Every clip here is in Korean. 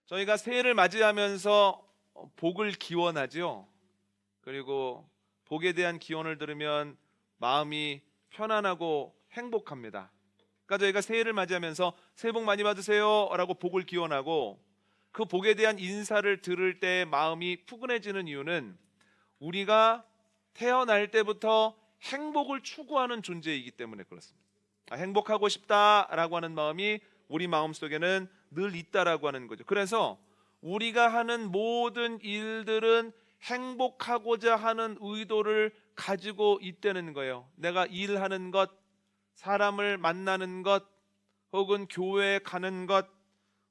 저희가 새해를 맞이하면서 복을 기원하죠. 그리고 복에 대한 기원을 들으면 마음이 편안하고 행복합니다. 그러니까 저희가 새해를 맞이하면서 새해 복 많이 받으세요 라고 복을 기원하고, 그 복에 대한 인사를 들을 때 마음이 푸근해지는 이유는 우리가 태어날 때부터 행복을 추구하는 존재이기 때문에 그렇습니다. 행복하고 싶다라고 하는 마음이 우리 마음속에는 늘 있다라고 하는 거죠. 그래서 우리가 하는 모든 일들은 행복하고자 하는 의도를 가지고 있다는 거예요. 내가 일하는 것, 사람을 만나는 것, 혹은 교회에 가는 것,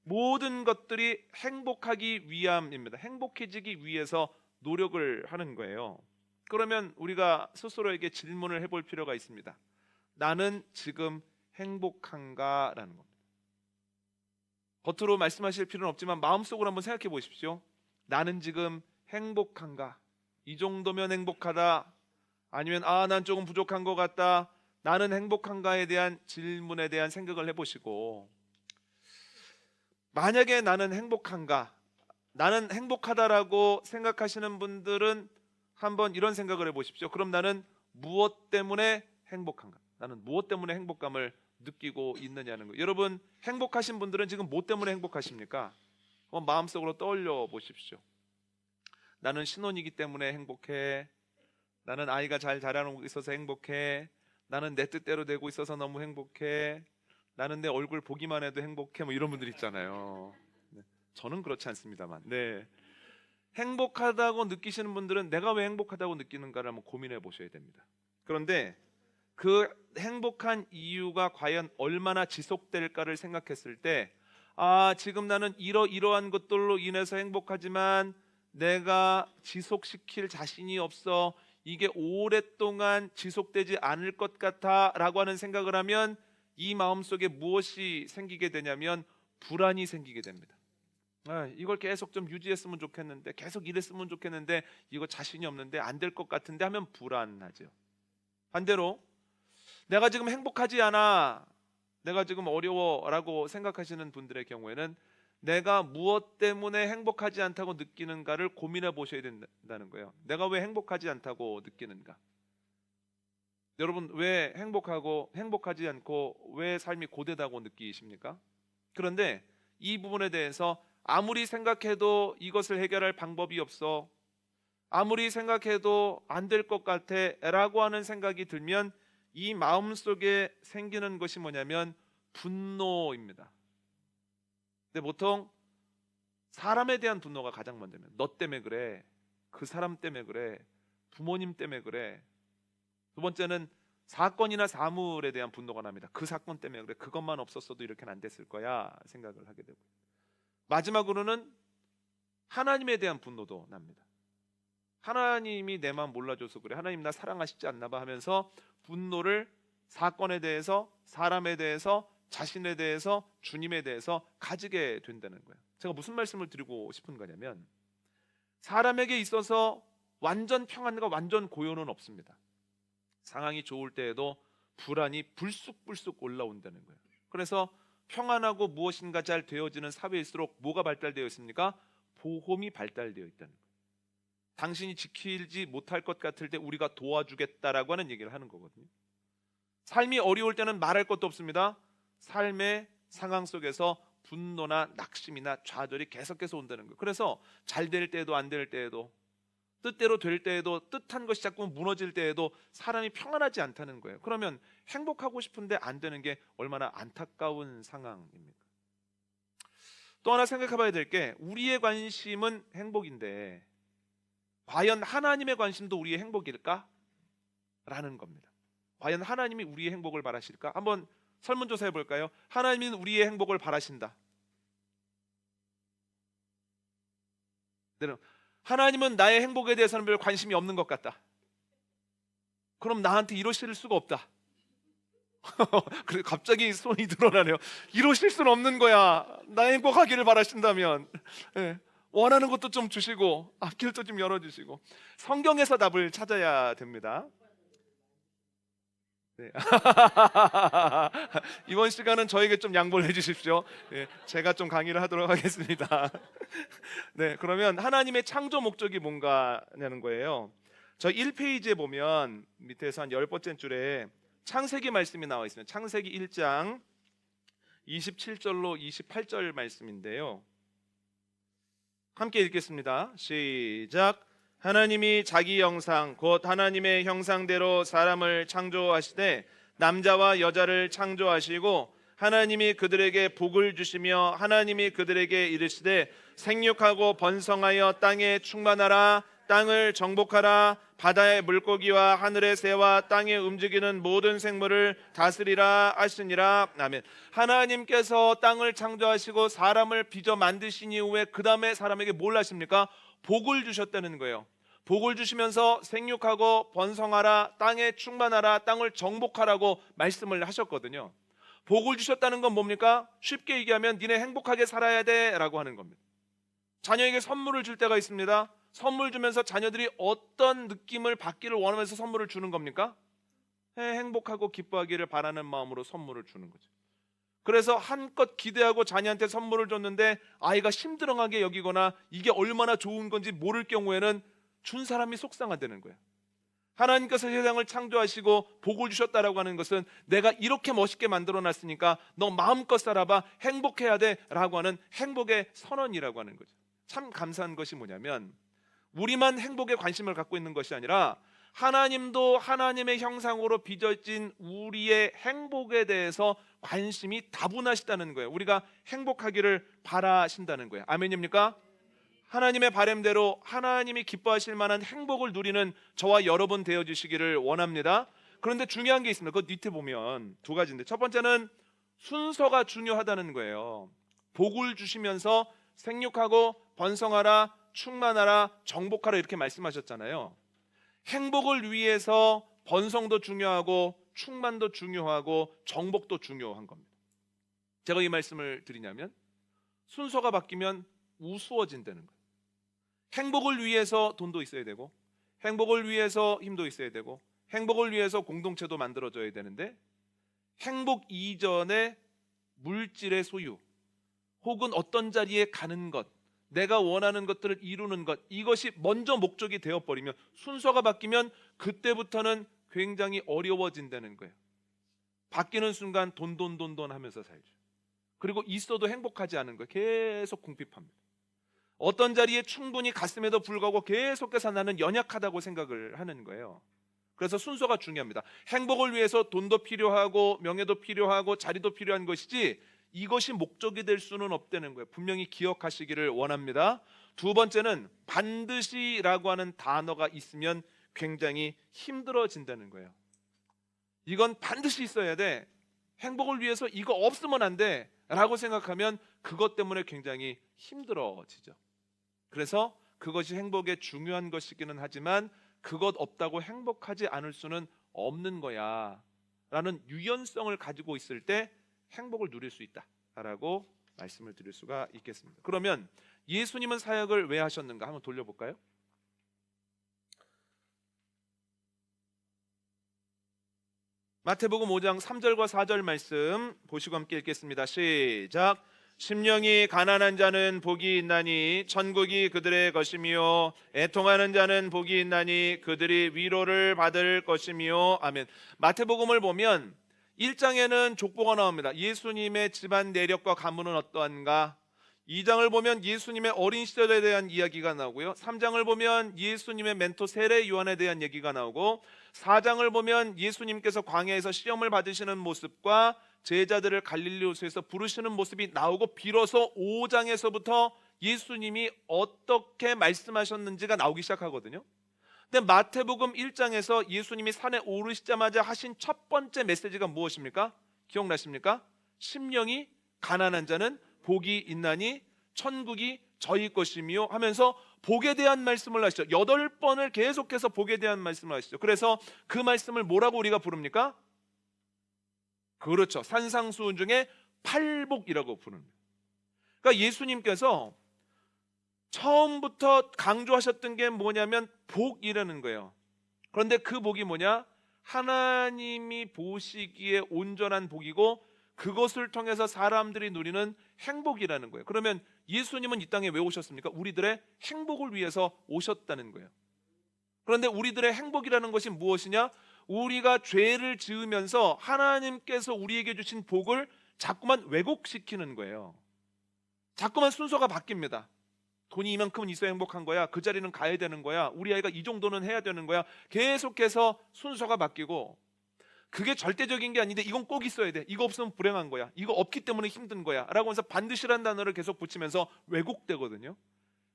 모든 것들이 행복하기 위함입니다. 행복해지기 위해서 노력을 하는 거예요. 그러면 우리가 스스로에게 질문을 해볼 필요가 있습니다. 나는 지금 행복한가라는 겁니다. 겉으로 말씀하실 필요는 없지만 마음속으로 한번 생각해 보십시오. 나는 지금 행복한가? 이 정도면 행복하다. 아니면 난 조금 부족한 것 같다. 나는 행복한가에 대한 질문에 대한 생각을 해보시고, 만약에 나는 행복한가? 나는 행복하다라고 생각하시는 분들은 한번 이런 생각을 해보십시오. 그럼 나는 무엇 때문에 행복한가? 나는 무엇 때문에 행복감을 느끼고 있느냐는 거예요. 여러분, 행복하신 분들은 지금 뭐 때문에 행복하십니까? 한번 마음속으로 떠올려 보십시오. 나는 신혼이기 때문에 행복해. 나는 아이가 잘 자라고 있어서 행복해. 나는 내 뜻대로 되고 있어서 너무 행복해. 나는 내 얼굴 보기만 해도 행복해. 뭐 이런 분들 있잖아요. 네. 저는 그렇지 않습니다만. 네. 행복하다고 느끼시는 분들은 내가 왜 행복하다고 느끼는가를 한번 고민해 보셔야 됩니다. 그런데 그 행복한 이유가 과연 얼마나 지속될까를 생각했을 때, 지금 나는 이러한 것들로 인해서 행복하지만 내가 지속시킬 자신이 없어. 이게 오랫동안 지속되지 않을 것 같아 라고 하는 생각을 하면 이 마음속에 무엇이 생기게 되냐면 불안이 생기게 됩니다. 이걸 계속 좀 유지했으면 좋겠는데, 계속 이랬으면 좋겠는데, 이거 자신이 없는데, 안 될 것 같은데 하면 불안하죠. 반대로 내가 지금 행복하지 않아, 내가 지금 어려워 라고 생각하시는 분들의 경우에는 내가 무엇 때문에 행복하지 않다고 느끼는가를 고민해 보셔야 된다는 거예요. 내가 왜 행복하지 않다고 느끼는가? 여러분, 왜 행복하지 않고 왜 삶이 고되다고 느끼십니까? 그런데 이 부분에 대해서 아무리 생각해도 이것을 해결할 방법이 없어, 아무리 생각해도 안 될 것 같아 라고 하는 생각이 들면 이 마음속에 생기는 것이 뭐냐면 분노입니다. 근데 보통 사람에 대한 분노가 가장 먼저면, 너 때문에 그래, 그 사람 때문에 그래, 부모님 때문에 그래. 두 번째는 사건이나 사물에 대한 분노가 납니다. 그 사건 때문에 그래, 그것만 없었어도 이렇게는 안 됐을 거야 생각을 하게 되고, 마지막으로는 하나님에 대한 분노도 납니다. 하나님이 내 마음 몰라줘서 그래, 하나님 나 사랑하시지 않나 봐 하면서 분노를 사건에 대해서, 사람에 대해서, 자신에 대해서, 주님에 대해서 가지게 된다는 거예요. 제가 무슨 말씀을 드리고 싶은 거냐면, 사람에게 있어서 완전 평안과 완전 고요는 없습니다. 상황이 좋을 때에도 불안이 불쑥불쑥 올라온다는 거예요. 그래서 평안하고 무엇인가 잘 되어지는 사회일수록 뭐가 발달되어 있습니까? 보험이 발달되어 있다는 거예요. 당신이 지키지 못할 것 같을 때 우리가 도와주겠다라고 하는 얘기를 하는 거거든요. 삶이 어려울 때는 말할 것도 없습니다. 삶의 상황 속에서 분노나 낙심이나 좌절이 계속해서 온다는 거예요. 그래서 잘 될 때에도 안 될 때에도, 뜻대로 될 때에도, 뜻한 것이 자꾸 무너질 때에도 사람이 평안하지 않다는 거예요. 그러면 행복하고 싶은데 안 되는 게 얼마나 안타까운 상황입니까? 또 하나 생각해 봐야 될 게, 우리의 관심은 행복인데 과연 하나님의 관심도 우리의 행복일까? 라는 겁니다. 과연 하나님이 우리의 행복을 바라실까? 한번 설문조사 해볼까요? 하나님은 우리의 행복을 바라신다. 하나님은 나의 행복에 대해서는 별 관심이 없는 것 같다. 그럼 나한테 이러실 수가 없다. 그래, 갑자기 손이 늘어나네요. 이러실 수는 없는 거야. 나 행복하기를 바라신다면. 네. 원하는 것도 좀 주시고 앞길도 좀 열어주시고. 성경에서 답을 찾아야 됩니다. 네. 이번 시간은 저에게 좀 양보를 해주십시오. 네, 제가 좀 강의를 하도록 하겠습니다. 네, 그러면 하나님의 창조 목적이 뭔가냐는 거예요. 저 1페이지에 보면 밑에서 한 10번째 줄에 창세기 말씀이 나와 있습니다. 창세기 1장 27절로 28절 말씀인데요. 함께 읽겠습니다. 시작. 하나님이 자기 형상 곧 하나님의 형상대로 사람을 창조하시되 남자와 여자를 창조하시고 하나님이 그들에게 복을 주시며 하나님이 그들에게 이르시되 생육하고 번성하여 땅에 충만하라 땅을 정복하라 바다의 물고기와 하늘의 새와 땅에 움직이는 모든 생물을 다스리라 하시니라. 아멘. 하나님께서 땅을 창조하시고 사람을 빚어 만드신 이후에 그 다음에 사람에게 뭘 하십니까? 복을 주셨다는 거예요. 복을 주시면서 생육하고 번성하라 땅에 충만하라 땅을 정복하라고 말씀을 하셨거든요. 복을 주셨다는 건 뭡니까? 쉽게 얘기하면 니네 행복하게 살아야 돼 라고 하는 겁니다. 자녀에게 선물을 줄 때가 있습니다. 선물 주면서 자녀들이 어떤 느낌을 받기를 원하면서 선물을 주는 겁니까? 행복하고 기뻐하기를 바라는 마음으로 선물을 주는 거죠. 그래서 한껏 기대하고 자녀한테 선물을 줬는데 아이가 심드렁하게 여기거나 이게 얼마나 좋은 건지 모를 경우에는 준 사람이 속상하다는 거예요. 하나님께서 세상을 창조하시고 복을 주셨다라고 하는 것은 내가 이렇게 멋있게 만들어놨으니까 너 마음껏 살아봐 행복해야 돼 라고 하는 행복의 선언이라고 하는 거죠. 참 감사한 것이 뭐냐면 우리만 행복에 관심을 갖고 있는 것이 아니라 하나님도 하나님의 형상으로 빚어진 우리의 행복에 대해서 관심이 다분하시다는 거예요. 우리가 행복하기를 바라신다는 거예요. 아멘입니까? 하나님의 바람대로 하나님이 기뻐하실 만한 행복을 누리는 저와 여러분 되어주시기를 원합니다. 그런데 중요한 게 있습니다. 그 밑에 보면 두 가지인데 첫 번째는 순서가 중요하다는 거예요. 복을 주시면서 생육하고 번성하라 충만하라 정복하라 이렇게 말씀하셨잖아요. 행복을 위해서 번성도 중요하고 충만도 중요하고 정복도 중요한 겁니다. 제가 이 말씀을 드리냐면 순서가 바뀌면 우스워진다는 거예요. 행복을 위해서 돈도 있어야 되고 행복을 위해서 힘도 있어야 되고 행복을 위해서 공동체도 만들어져야 되는데 행복 이전에 물질의 소유 혹은 어떤 자리에 가는 것 내가 원하는 것들을 이루는 것 이것이 먼저 목적이 되어버리면 순서가 바뀌면 그때부터는 굉장히 어려워진다는 거예요. 바뀌는 순간 돈 하면서 살죠. 그리고 있어도 행복하지 않은 거예요. 계속 궁핍합니다. 어떤 자리에 충분히 갔음에도 불구하고 계속해서 나는 연약하다고 생각을 하는 거예요. 그래서 순서가 중요합니다. 행복을 위해서 돈도 필요하고 명예도 필요하고 자리도 필요한 것이지 이것이 목적이 될 수는 없다는 거예요. 분명히 기억하시기를 원합니다. 두 번째는 반드시라고 하는 단어가 있으면 굉장히 힘들어진다는 거예요. 이건 반드시 있어야 돼. 행복을 위해서 이거 없으면 안 돼 라고 생각하면 그것 때문에 굉장히 힘들어지죠. 그래서 그것이 행복에 중요한 것이기는 하지만 그것 없다고 행복하지 않을 수는 없는 거야 라는 유연성을 가지고 있을 때 행복을 누릴 수 있다라고 말씀을 드릴 수가 있겠습니다. 그러면 예수님은 사역을 왜 하셨는가 한번 돌려볼까요? 마태복음 5장 3절과 4절 말씀 보시고 함께 읽겠습니다. 시작. 심령이 가난한 자는 복이 있나니 천국이 그들의 것이며 애통하는 자는 복이 있나니 그들이 위로를 받을 것이며 아멘. 마태복음을 보면 1장에는 족보가 나옵니다. 예수님의 집안 내력과 가문은 어떠한가. 2장을 보면 예수님의 어린 시절에 대한 이야기가 나오고요. 3장을 보면 예수님의 멘토 세례 요한에 대한 얘기가 나오고 4장을 보면 예수님께서 광야에서 시험을 받으시는 모습과 제자들을 갈릴리 호수에서 부르시는 모습이 나오고 비로소 5장에서부터 예수님이 어떻게 말씀하셨는지가 나오기 시작하거든요. 근데 마태복음 1장에서 예수님이 산에 오르시자마자 하신 첫 번째 메시지가 무엇입니까? 기억나십니까? 심령이 가난한 자는 복이 있나니 천국이 저희 것이며 하면서 복에 대한 말씀을 하시죠. 8번을 계속해서 복에 대한 말씀을 하시죠. 그래서 그 말씀을 뭐라고 우리가 부릅니까? 그렇죠. 산상수훈 중에 팔복이라고 부릅니다. 그러니까 예수님께서 처음부터 강조하셨던 게 뭐냐면 복이라는 거예요. 그런데 그 복이 뭐냐? 하나님이 보시기에 온전한 복이고 그것을 통해서 사람들이 누리는 행복이라는 거예요. 그러면 예수님은 이 땅에 왜 오셨습니까? 우리들의 행복을 위해서 오셨다는 거예요. 그런데 우리들의 행복이라는 것이 무엇이냐? 우리가 죄를 지으면서 하나님께서 우리에게 주신 복을 자꾸만 왜곡시키는 거예요. 자꾸만 순서가 바뀝니다. 돈이 이만큼은 있어야 행복한 거야. 그 자리는 가야 되는 거야. 우리 아이가 이 정도는 해야 되는 거야. 계속해서 순서가 바뀌고, 그게 절대적인 게 아닌데 이건 꼭 있어야 돼. 이거 없으면 불행한 거야. 이거 없기 때문에 힘든 거야 라고 해서 반드시란 단어를 계속 붙이면서 왜곡되거든요.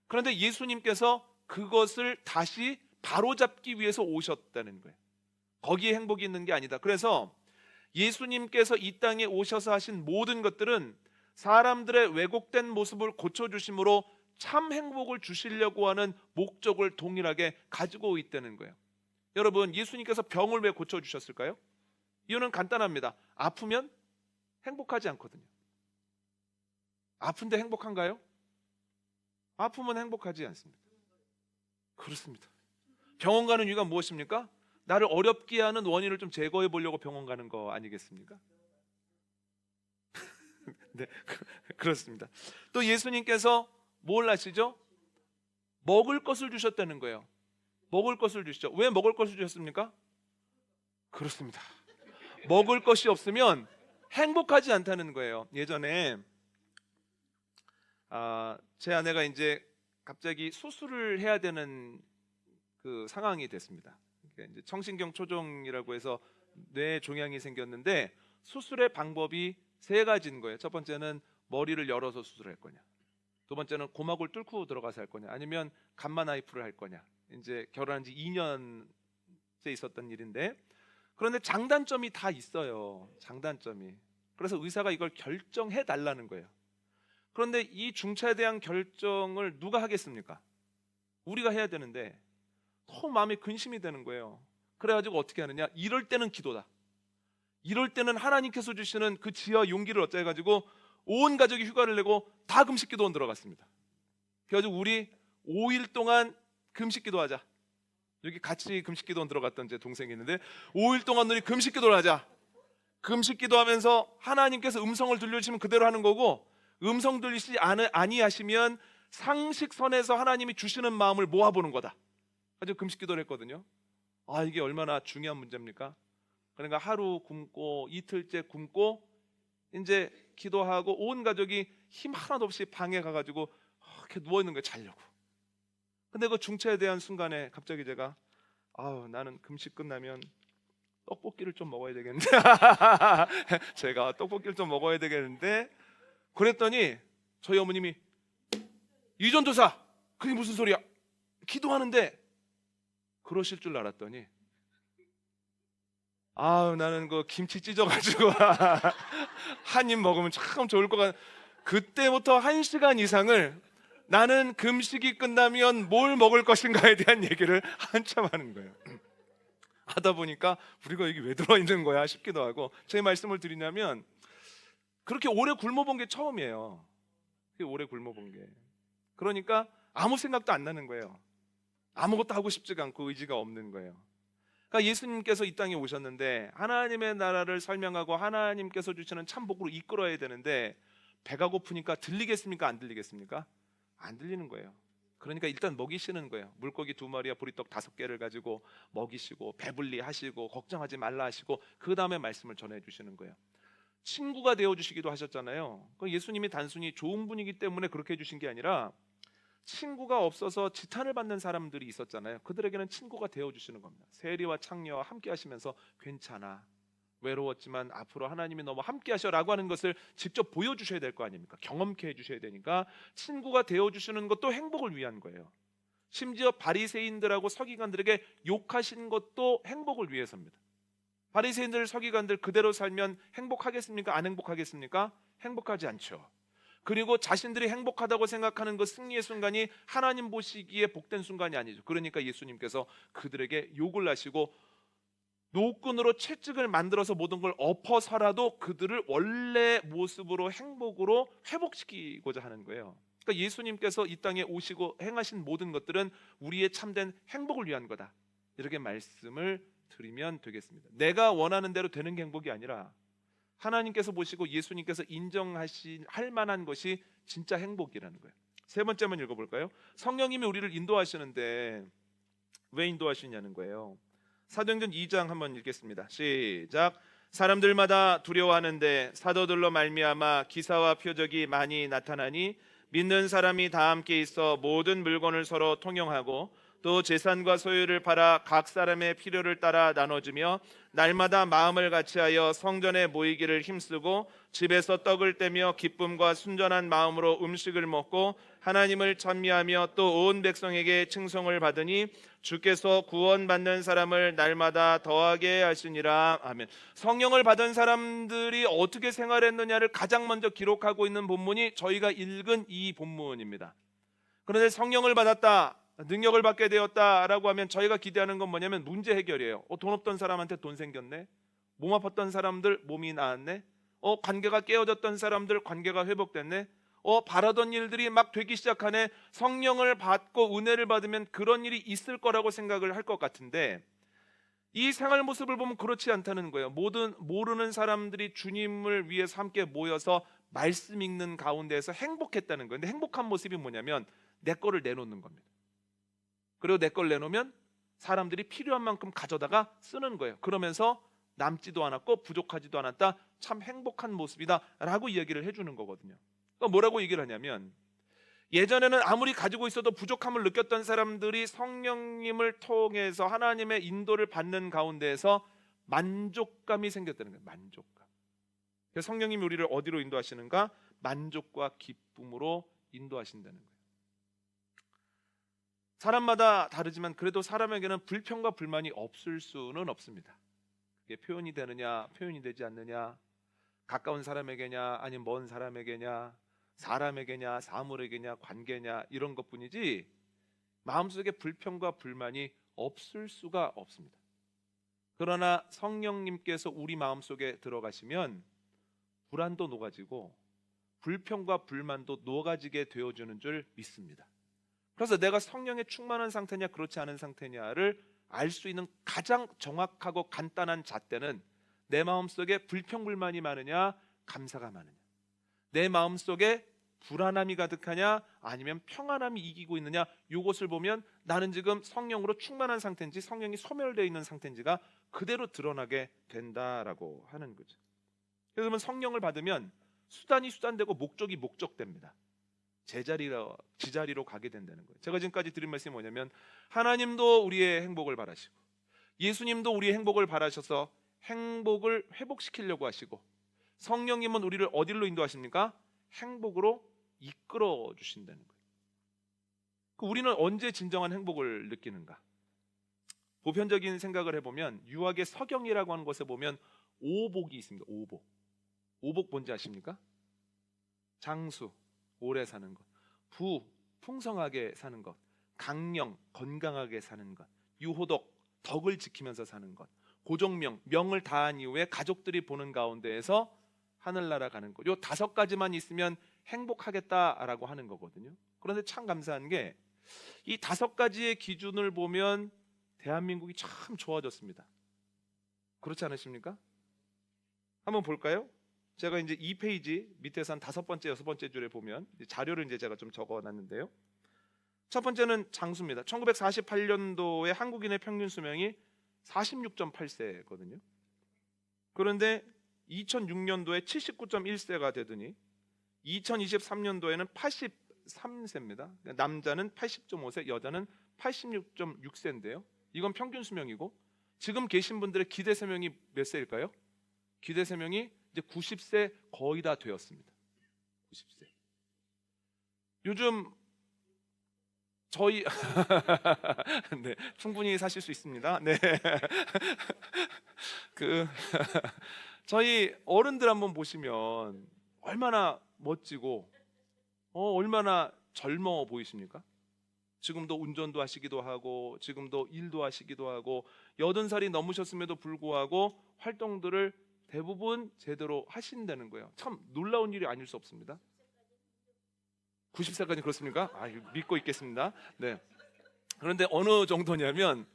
그런데 예수님께서 그것을 다시 바로잡기 위해서 오셨다는 거예요. 거기에 행복이 있는 게 아니다. 그래서 예수님께서 이 땅에 오셔서 하신 모든 것들은 사람들의 왜곡된 모습을 고쳐주심으로 참 행복을 주시려고 하는 목적을 동일하게 가지고 있다는 거예요. 여러분, 예수님께서 병을 왜 고쳐주셨을까요? 이유는 간단합니다. 아프면 행복하지 않거든요. 아픈데 행복한가요? 아프면 행복하지 않습니다. 그렇습니다. 병원 가는 이유가 무엇입니까? 나를 어렵게 하는 원인을 좀 제거해 보려고 병원 가는 거 아니겠습니까? 네, 그렇습니다. 또 예수님께서 뭘 하시죠? 먹을 것을 주셨다는 거예요. 먹을 것을 주시죠. 왜 먹을 것을 주셨습니까? 그렇습니다. 먹을 것이 없으면 행복하지 않다는 거예요. 예전에 제 아내가 이제 갑자기 수술을 해야 되는 그 상황이 됐습니다. 그러니까 이제 청신경 초종이라고 해서 뇌 종양이 생겼는데 수술의 방법이 세 가지인 거예요. 첫 번째는 머리를 열어서 수술할 거냐, 두 번째는 고막을 뚫고 들어가서 할 거냐, 아니면 감마 나이프를 할 거냐. 이제 결혼한 지 2년째 있었던 일인데, 그런데 장단점이 다 있어요. 장단점이. 그래서 의사가 이걸 결정해 달라는 거예요. 그런데 이 중차에 대한 결정을 누가 하겠습니까? 우리가 해야 되는데 너무 마음에 근심이 되는 거예요. 그래가지고 어떻게 하느냐? 이럴 때는 기도다. 이럴 때는 하나님께서 주시는 그 지혜와 용기를 얻자 해가지고 온 가족이 휴가를 내고 다 금식 기도원 들어갔습니다. 그래가지고 우리 5일 동안 금식 기도하자. 여기 같이 금식 기도원 들어갔던 제 동생이 있는데 5일 동안 우리 금식 기도를 하자. 금식 기도하면서 하나님께서 음성을 들려주시면 그대로 하는 거고, 음성 들리시지 아니하시면 상식선에서 하나님이 주시는 마음을 모아보는 거다. 아주 금식 기도를 했거든요. 이게 얼마나 중요한 문제입니까? 그러니까 하루 굶고 이틀째 굶고 이제 기도하고 온 가족이 힘 하나도 없이 방에 가가지고 이렇게 누워있는 거예요. 자려고. 근데 그 중차에 대한 순간에 갑자기 제가 나는 금식 끝나면 떡볶이를 좀 먹어야 되겠는데 제가 떡볶이를 좀 먹어야 되겠는데, 그랬더니 저희 어머님이 이전도사 그게 무슨 소리야? 기도하는데 그러실 줄 알았더니 나는 그 김치 찢어가지고 한 입 먹으면 참 좋을 것 같아. 그때부터 1시간 이상을 나는 금식이 끝나면 뭘 먹을 것인가에 대한 얘기를 한참 하는 거예요. 하다 보니까 우리가 여기 왜 들어있는 거야 싶기도 하고, 제 말씀을 드리냐면 그렇게 오래 굶어본 게 처음이에요. 오래 굶어본 게. 그러니까 아무 생각도 안 나는 거예요. 아무것도 하고 싶지가 않고 의지가 없는 거예요. 그러니까 예수님께서 이 땅에 오셨는데 하나님의 나라를 설명하고 하나님께서 주시는 참복으로 이끌어야 되는데, 배가 고프니까 들리겠습니까? 안 들리겠습니까? 안 들리는 거예요. 그러니까 일단 먹이시는 거예요. 물고기 2마리와 보리떡 5개를 가지고 먹이시고 배불리 하시고 걱정하지 말라 하시고, 그 다음에 말씀을 전해주시는 거예요. 친구가 되어주시기도 하셨잖아요. 예수님이 단순히 좋은 분이기 때문에 그렇게 해주신 게 아니라 친구가 없어서 지탄을 받는 사람들이 있었잖아요. 그들에게는 친구가 되어주시는 겁니다. 세리와 창녀와 함께 하시면서 괜찮아, 외로웠지만 앞으로 하나님이 너무 함께 하셔라고 하는 것을 직접 보여주셔야 될 거 아닙니까? 경험케 해주셔야 되니까 친구가 되어주시는 것도 행복을 위한 거예요. 심지어 바리새인들하고 서기관들에게 욕하신 것도 행복을 위해서입니다. 바리새인들, 서기관들 그대로 살면 행복하겠습니까? 안 행복하겠습니까? 행복하지 않죠. 그리고 자신들이 행복하다고 생각하는 그 승리의 순간이 하나님 보시기에 복된 순간이 아니죠. 그러니까 예수님께서 그들에게 욕을 하시고 노끈으로 채찍을 만들어서 모든 걸 엎어서라도 그들을 원래 모습으로 행복으로 회복시키고자 하는 거예요. 그러니까 예수님께서 이 땅에 오시고 행하신 모든 것들은 우리의 참된 행복을 위한 거다, 이렇게 말씀을 드리면 되겠습니다. 내가 원하는 대로 되는 게 행복이 아니라 하나님께서 보시고 예수님께서 할 만한 것이 진짜 행복이라는 거예요. 세 번째만 읽어볼까요? 성령님이 우리를 인도하시는데 왜 인도하시냐는 거예요. 사도행전 2장 한번 읽겠습니다. 시작. 사람들마다 두려워하는데 사도들로 말미암아 기사와 표적이 많이 나타나니 믿는 사람이 다 함께 있어 모든 물건을 서로 통용하고 또 재산과 소유를 팔아 각 사람의 필요를 따라 나눠주며 날마다 마음을 같이하여 성전에 모이기를 힘쓰고 집에서 떡을 떼며 기쁨과 순전한 마음으로 음식을 먹고 하나님을 찬미하며 또 온 백성에게 칭송을 받으니 주께서 구원받는 사람을 날마다 더하게 하시니라. 아멘. 성령을 받은 사람들이 어떻게 생활했느냐를 가장 먼저 기록하고 있는 본문이 저희가 읽은 이 본문입니다. 그런데 성령을 받았다, 능력을 받게 되었다라고 하면 저희가 기대하는 건 뭐냐면 문제 해결이에요. 돈 없던 사람한테 돈 생겼네. 몸 아팠던 사람들 몸이 나았네. 관계가 깨어졌던 사람들 관계가 회복됐네. 바라던 일들이 막 되기 시작하네. 성령을 받고 은혜를 받으면 그런 일이 있을 거라고 생각을 할 것 같은데 이 생활 모습을 보면 그렇지 않다는 거예요. 모르는 사람들이 주님을 위해서 함께 모여서 말씀 읽는 가운데에서 행복했다는 거예요. 근데 행복한 모습이 뭐냐면 내 거를 내놓는 겁니다. 그리고 내 걸 내놓으면 사람들이 필요한 만큼 가져다가 쓰는 거예요. 그러면서 남지도 않았고 부족하지도 않았다. 참 행복한 모습이다 라고 이야기를 해주는 거거든요. 그러니까 뭐라고 얘기를 하냐면 예전에는 아무리 가지고 있어도 부족함을 느꼈던 사람들이 성령님을 통해서 하나님의 인도를 받는 가운데에서 만족감이 생겼다는 거예요. 만족감. 그래서 성령님이 우리를 어디로 인도하시는가? 만족과 기쁨으로 인도하신다는 거예요. 사람마다 다르지만 그래도 사람에게는 불평과 불만이 없을 수는 없습니다. 그게 표현이 되느냐 표현이 되지 않느냐, 가까운 사람에게냐 아니면 먼 사람에게냐, 사람에게냐 사물에게냐 관계냐 이런 것뿐이지 마음속에 불평과 불만이 없을 수가 없습니다. 그러나 성령님께서 우리 마음속에 들어가시면 불안도 녹아지고 불평과 불만도 녹아지게 되어주는 줄 믿습니다. 그래서 내가 성령에 충만한 상태냐 그렇지 않은 상태냐를 알 수 있는 가장 정확하고 간단한 잣대는 내 마음속에 불평불만이 많으냐 감사가 많으냐, 내 마음속에 불안함이 가득하냐 아니면 평안함이 이기고 있느냐, 이것을 보면 나는 지금 성령으로 충만한 상태인지 성령이 소멸되어 있는 상태인지가 그대로 드러나게 된다라고 하는 거죠. 그래서 성령을 받으면 수단이 수단되고 목적이 목적됩니다. 지자리로 가게 된다는 거예요. 제가 지금까지 드린 말씀이 뭐냐면 하나님도 우리의 행복을 바라시고 예수님도 우리의 행복을 바라셔서 행복을 회복시키려고 하시고 성령님은 우리를 어디로 인도하십니까? 행복으로 이끌어 주신다는 거예요. 우리는 언제 진정한 행복을 느끼는가? 보편적인 생각을 해보면 유학의 서경이라고 하는 것에 보면 오복이 있습니다. 오복 뭔지 아십니까? 장수 오래 사는 것, 부 풍성하게 사는 것, 강령 건강하게 사는 것, 유호덕 덕을 지키면서 사는 것, 고종명 명을 다한 이후에 가족들이 보는 가운데에서 하늘나라 가는 것, 요 5가지만 있으면 행복하겠다라고 하는 거거든요. 그런데 참 감사한 게 이 5가지의 기준을 보면 대한민국이 참 좋아졌습니다. 그렇지 않으십니까? 한번 볼까요? 제가 이제 2페이지 밑에서 한 5번째, 6번째 줄에 보면 자료를 이제 제가 좀 적어놨는데요. 첫 번째는 장수입니다. 1948년도에 한국인의 평균 수명이 46.8세거든요. 그런데 2006년도에 79.1세가 되더니 2023년도에는 83세입니다. 남자는 80.5세, 여자는 86.6세인데요. 이건 평균 수명이고 지금 계신 분들의 기대 수명이 몇 세일까요? 기대 수명이 이제 90세 거의 다 되었습니다. 90세. 요즘 저희 네, 충분히 사실 수 있습니다. 네. 저희 어른들 한번 보시면 얼마나 멋지고 얼마나 젊어 보이십니까? 지금도 운전도 하시기도 하고 지금도 일도 하시기도 하고 80살이 넘으셨음에도 불구하고 활동들을 대부분 제대로 하신다는 거예요. 참 놀라운 일이 아닐 수 없습니다. 90세까지 그렇습니까? 믿고 있겠습니다. 네. 그런데 어느 정도냐면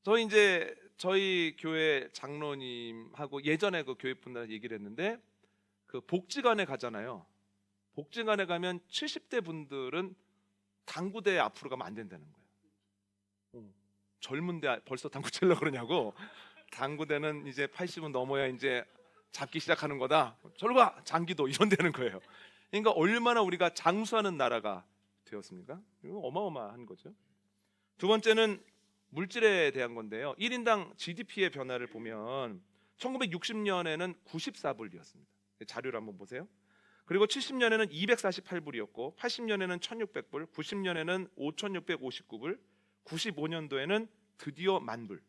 저희 이제 저희 교회 장로님하고 예전에 그 교회 분들 얘기를 했는데 그 복지관에 가잖아요. 복지관에 가면 70대 분들은 당구대 앞으로 가면 안 된다는 거예요. 젊은데 벌써 당구 치려고 그러냐고. 당구대는 이제 80은 넘어야 이제 잡기 시작하는 거다. 저리 가 장기도 이런 데는 거예요. 그러니까 얼마나 우리가 장수하는 나라가 되었습니까? 이거 어마어마한 거죠. 두 번째는 물질에 대한 건데요. 1인당 GDP의 변화를 보면 1960년에는 94불이었습니다. 자료를 한번 보세요. 그리고 70년에는 248불이었고 80년에는 1600불, 90년에는 5659불, 95년도에는 드디어 만불,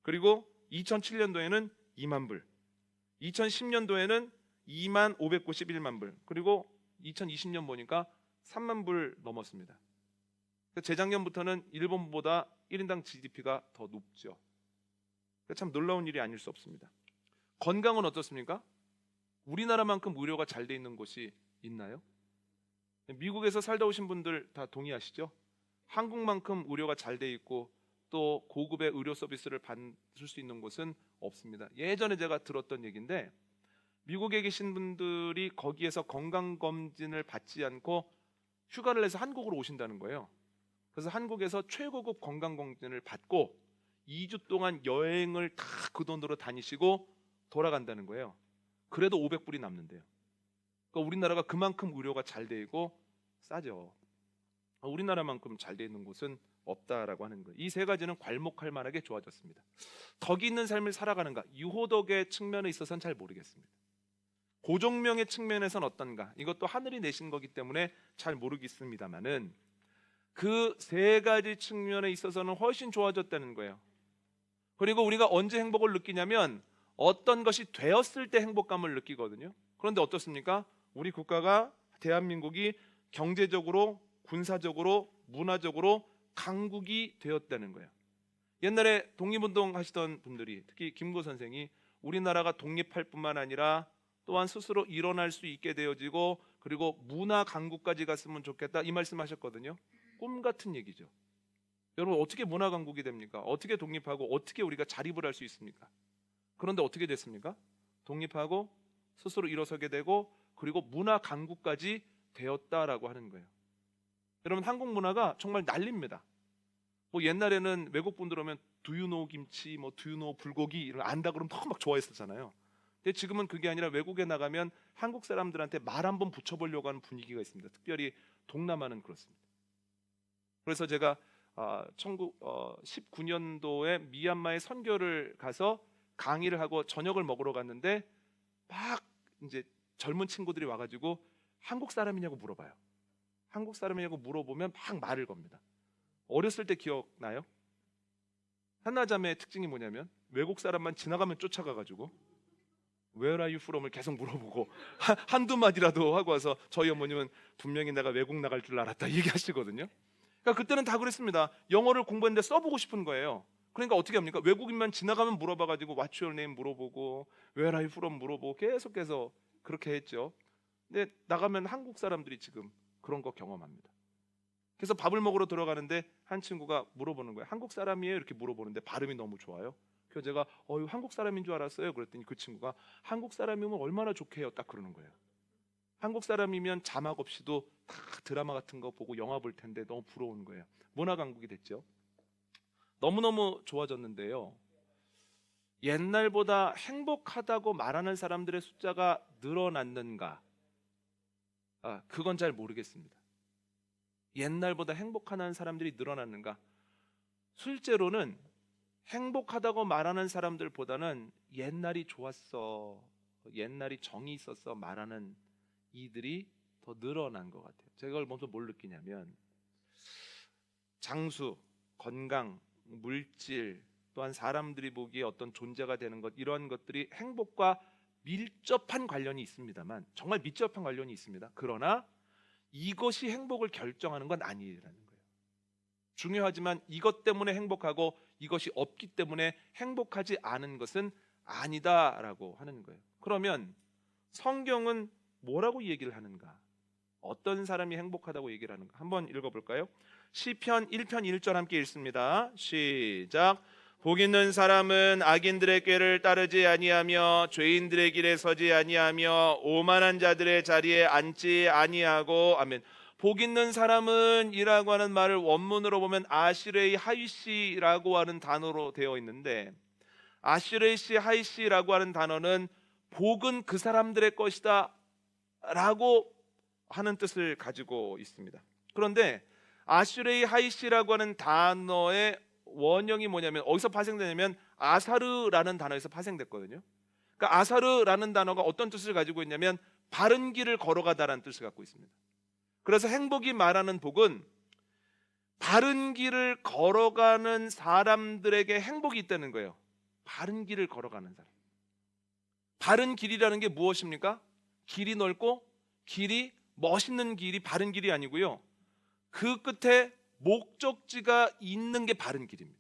그리고 2007년도에는 2만불, 2010년도에는 2만 591만불, 그리고 2020년 보니까 3만불 넘었습니다. 재작년부터는 일본보다 1인당 GDP가 더 높죠. 참 놀라운 일이 아닐 수 없습니다. 건강은 어떻습니까? 우리나라만큼 의료가 잘 돼 있는 곳이 있나요? 미국에서 살다 오신 분들 다 동의하시죠? 한국만큼 의료가 잘 돼 있고 또 고급의 의료 서비스를 받을 수 있는 곳은 없습니다. 예전에 제가 들었던 얘기인데 미국에 계신 분들이 거기에서 건강검진을 받지 않고 휴가를 내서 한국으로 오신다는 거예요. 그래서 한국에서 최고급 건강검진을 받고 2주 동안 여행을 다 그 돈으로 다니시고 돌아간다는 거예요. 그래도 500불이 남는데요. 그러니까 우리나라가 그만큼 의료가 잘 돼 있고 싸죠. 우리나라만큼 잘 돼 있는 곳은 없다라고 하는 거예요. 이 세 가지는 괄목할 만하게 좋아졌습니다. 덕이 있는 삶을 살아가는가? 유호덕의 측면에 있어서는 잘 모르겠습니다. 고종명의 측면에서는 어떤가? 이것도 하늘이 내신 거기 때문에 잘 모르겠습니다만은 그 세 가지 측면에 있어서는 훨씬 좋아졌다는 거예요. 그리고 우리가 언제 행복을 느끼냐면 어떤 것이 되었을 때 행복감을 느끼거든요. 그런데 어떻습니까? 우리 국가가, 대한민국이 경제적으로, 군사적으로, 문화적으로 강국이 되었다는 거예요. 옛날에 독립운동 하시던 분들이, 특히 김구 선생이 우리나라가 독립할 뿐만 아니라 또한 스스로 일어날 수 있게 되어지고 그리고 문화 강국까지 갔으면 좋겠다, 이 말씀하셨거든요. 꿈 같은 얘기죠. 여러분, 어떻게 문화 강국이 됩니까? 어떻게 독립하고 어떻게 우리가 자립을 할 수 있습니까? 그런데 어떻게 됐습니까? 독립하고 스스로 일어서게 되고 그리고 문화 강국까지 되었다라고 하는 거예요. 여러분, 한국 문화가 정말 난립니다. 뭐 옛날에는 외국 분들 오면 Do you know 김치, 뭐 Do you know 불고기 이런 안다 그러면 너무 막 좋아했었잖아요. 근데 지금은 그게 아니라 외국에 나가면 한국 사람들한테 말 한번 붙여보려고 하는 분위기가 있습니다. 특별히 동남아는 그렇습니다. 그래서 제가 19년도에 미얀마에 선교를 가서 강의를 하고 저녁을 먹으러 갔는데 막 이제 젊은 친구들이 와가지고 한국 사람이냐고 물어봐요. 한국 사람이냐고 물어보면 막 말을 겁니다. 어렸을 때 기억나요? 한나자매의 특징이 뭐냐면 외국 사람만 지나가면 쫓아가가지고 Where are you from을 계속 물어보고 한두 마디라도 하고 와서 저희 어머님은 분명히 내가 외국 나갈 줄 알았다 얘기하시거든요. 그러니까 그때는 다 그랬습니다. 영어를 공부했는데 써보고 싶은 거예요. 그러니까 어떻게 합니까? 외국인만 지나가면 물어봐가지고 What's your name 물어보고 Where are you from 물어보고 계속해서 그렇게 했죠. 근데 나가면 한국 사람들이 지금 그런 거 경험합니다. 그래서 밥을 먹으러 들어가는데 한 친구가 물어보는 거예요. 한국 사람이에요? 이렇게 물어보는데 발음이 너무 좋아요. 그래서 제가 한국 사람인 줄 알았어요. 그랬더니 그 친구가 한국 사람이면 얼마나 좋게요, 딱 그러는 거예요. 한국 사람이면 자막 없이도 다 드라마 같은 거 보고 영화 볼 텐데 너무 부러운 거예요. 문화 강국이 됐죠. 너무너무 좋아졌는데요. 옛날보다 행복하다고 말하는 사람들의 숫자가 늘어났는가? 그건 잘 모르겠습니다. 옛날보다 행복하다는 사람들이 늘어났는가? 실제로는 행복하다고 말하는 사람들보다는 옛날이 좋았어, 옛날이 정이 있었어 말하는 이들이 더 늘어난 것 같아요. 제가 그걸 먼저 뭘 느끼냐면 장수, 건강, 물질, 또한 사람들이 보기에 어떤 존재가 되는 것, 이러한 것들이 행복과 밀접한 관련이 있습니다만, 정말 밀접한 관련이 있습니다. 그러나 이것이 행복을 결정하는 건 아니라는 거예요. 중요하지만 이것 때문에 행복하고 이것이 없기 때문에 행복하지 않은 것은 아니다라고 하는 거예요. 그러면 성경은 뭐라고 얘기를 하는가? 어떤 사람이 행복하다고 얘기를 하는가? 한번 읽어볼까요? 시편 1편 1절 함께 읽습니다. 시작. 복 있는 사람은 악인들의 꾀를 따르지 아니하며 죄인들의 길에 서지 아니하며 오만한 자들의 자리에 앉지 아니하고. 아멘. 복 있는 사람은 이라고 하는 말을 원문으로 보면 아시레이 하이시라고 하는 단어로 되어 있는데, 아시레이 시 하이시라고 하는 단어는 복은 그 사람들의 것이다 라고 하는 뜻을 가지고 있습니다. 그런데 아슈레이 하이시라고 하는 단어의 원형이 뭐냐면, 어디서 파생되냐면 아사르라는 단어에서 파생됐거든요. 그러니까 아사르라는 단어가 어떤 뜻을 가지고 있냐면 바른 길을 걸어가다라는 뜻을 갖고 있습니다. 그래서 행복이 말하는 복은 바른 길을 걸어가는 사람들에게 행복이 있다는 거예요. 바른 길을 걸어가는 사람. 바른 길이라는 게 무엇입니까? 길이 넓고 길이 멋있는 길이 바른 길이 아니고요, 그 끝에 목적지가 있는 게 바른 길입니다.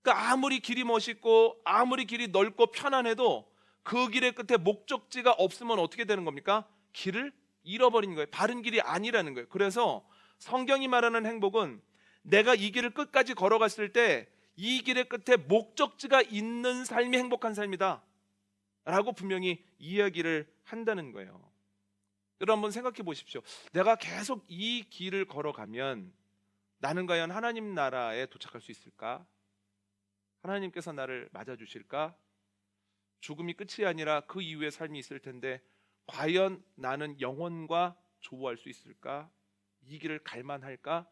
그러니까 아무리 길이 멋있고 아무리 길이 넓고 편안해도 그 길의 끝에 목적지가 없으면 어떻게 되는 겁니까? 길을 잃어버리는 거예요. 바른 길이 아니라는 거예요. 그래서 성경이 말하는 행복은 내가 이 길을 끝까지 걸어갔을 때 이 길의 끝에 목적지가 있는 삶이 행복한 삶이다 라고 분명히 이야기를 한다는 거예요. 여러분 한번 생각해 보십시오. 내가 계속 이 길을 걸어가면 나는 과연 하나님 나라에 도착할 수 있을까? 하나님께서 나를 맞아주실까? 죽음이 끝이 아니라 그 이후의 삶이 있을 텐데 과연 나는 영혼과 조우할 수 있을까? 이 길을 갈만할까?